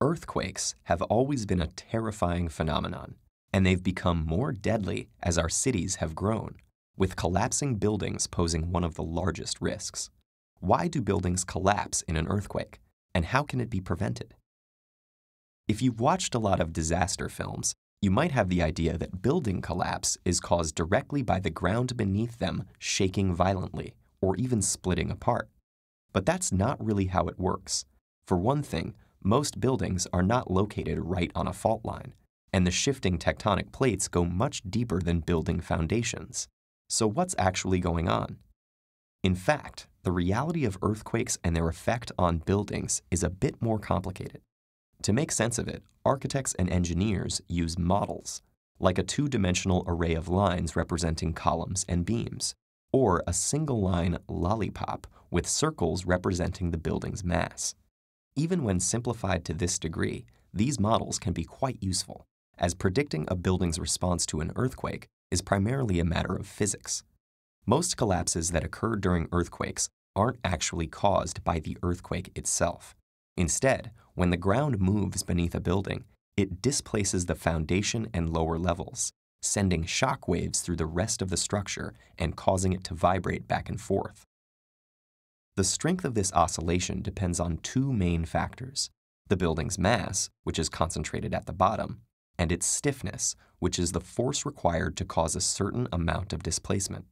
Earthquakes have always been a terrifying phenomenon, and they've become more deadly as our cities have grown, with collapsing buildings posing one of the largest risks. Why do buildings collapse in an earthquake, and how can it be prevented? If you've watched a lot of disaster films, you might have the idea that building collapse is caused directly by the ground beneath them shaking violently or even splitting apart. But that's not really how it works. For one thing, most buildings are not located right on a fault line, and the shifting tectonic plates go much deeper than building foundations. So what's actually going on? In fact, the reality of earthquakes and their effect on buildings is a bit more complicated. To make sense of it, architects and engineers use models, like a two-dimensional array of lines representing columns and beams, or a single-line lollipop with circles representing the building's mass. Even when simplified to this degree, these models can be quite useful, as predicting a building's response to an earthquake is primarily a matter of physics. Most collapses that occur during earthquakes aren't actually caused by the earthquake itself. Instead, when the ground moves beneath a building, it displaces the foundation and lower levels, sending shock waves through the rest of the structure and causing it to vibrate back and forth. The strength of this oscillation depends on two main factors: the building's mass, which is concentrated at the bottom, and its stiffness, which is the force required to cause a certain amount of displacement.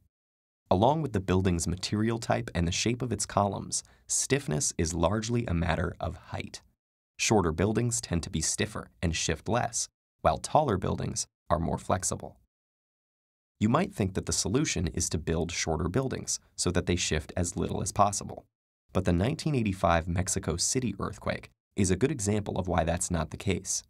Along with the building's material type and the shape of its columns, stiffness is largely a matter of height. Shorter buildings tend to be stiffer and shift less, while taller buildings are more flexible. You might think that the solution is to build shorter buildings so that they shift as little as possible. But the 1985 Mexico City earthquake is a good example of why that's not the case.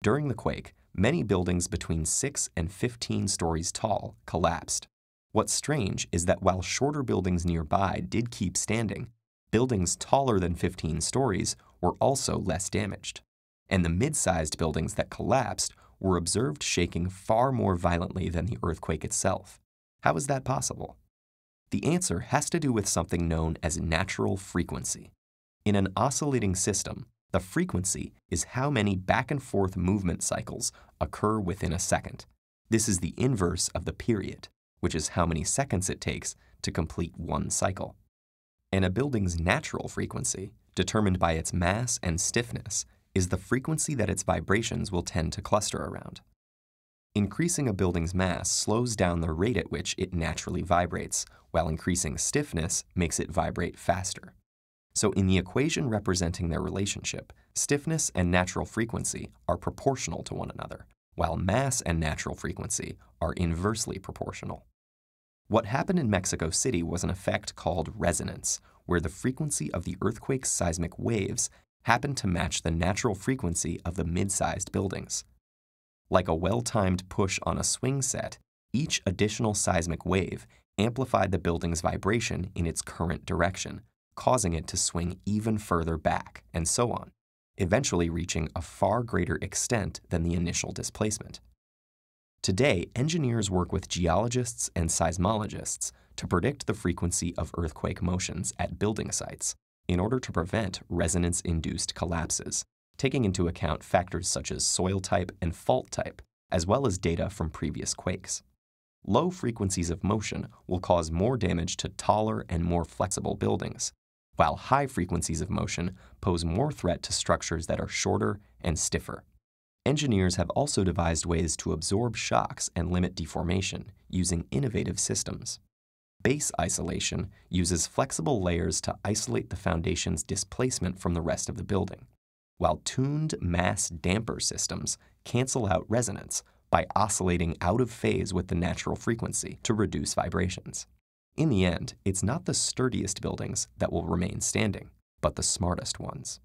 During the quake, many buildings between 6 and 15 stories tall collapsed. What's strange is that while shorter buildings nearby did keep standing, buildings taller than 15 stories were also less damaged. And the mid-sized buildings that collapsed were observed shaking far more violently than the earthquake itself. How is that possible? The answer has to do with something known as natural frequency. In an oscillating system, the frequency is how many back-and-forth movement cycles occur within a second. This is the inverse of the period, which is how many seconds it takes to complete one cycle. And a building's natural frequency, determined by its mass and stiffness, is the frequency that its vibrations will tend to cluster around. Increasing a building's mass slows down the rate at which it naturally vibrates, while increasing stiffness makes it vibrate faster. So in the equation representing their relationship, stiffness and natural frequency are proportional to one another, while mass and natural frequency are inversely proportional. What happened in Mexico City was an effect called resonance, where the frequency of the earthquake's seismic waves happened to match the natural frequency of the mid-sized buildings. Like a well-timed push on a swing set, each additional seismic wave amplified the building's vibration in its current direction, causing it to swing even further back, and so on, eventually reaching a far greater extent than the initial displacement. Today, engineers work with geologists and seismologists to predict the frequency of earthquake motions at building sites in order to prevent resonance-induced collapses, taking into account factors such as soil type and fault type, as well as data from previous quakes. Low frequencies of motion will cause more damage to taller and more flexible buildings, while high frequencies of motion pose more threat to structures that are shorter and stiffer. Engineers have also devised ways to absorb shocks and limit deformation using innovative systems. Base isolation uses flexible layers to isolate the foundation's displacement from the rest of the building, while tuned mass damper systems cancel out resonance by oscillating out of phase with the natural frequency to reduce vibrations. In the end, it's not the sturdiest buildings that will remain standing, but the smartest ones.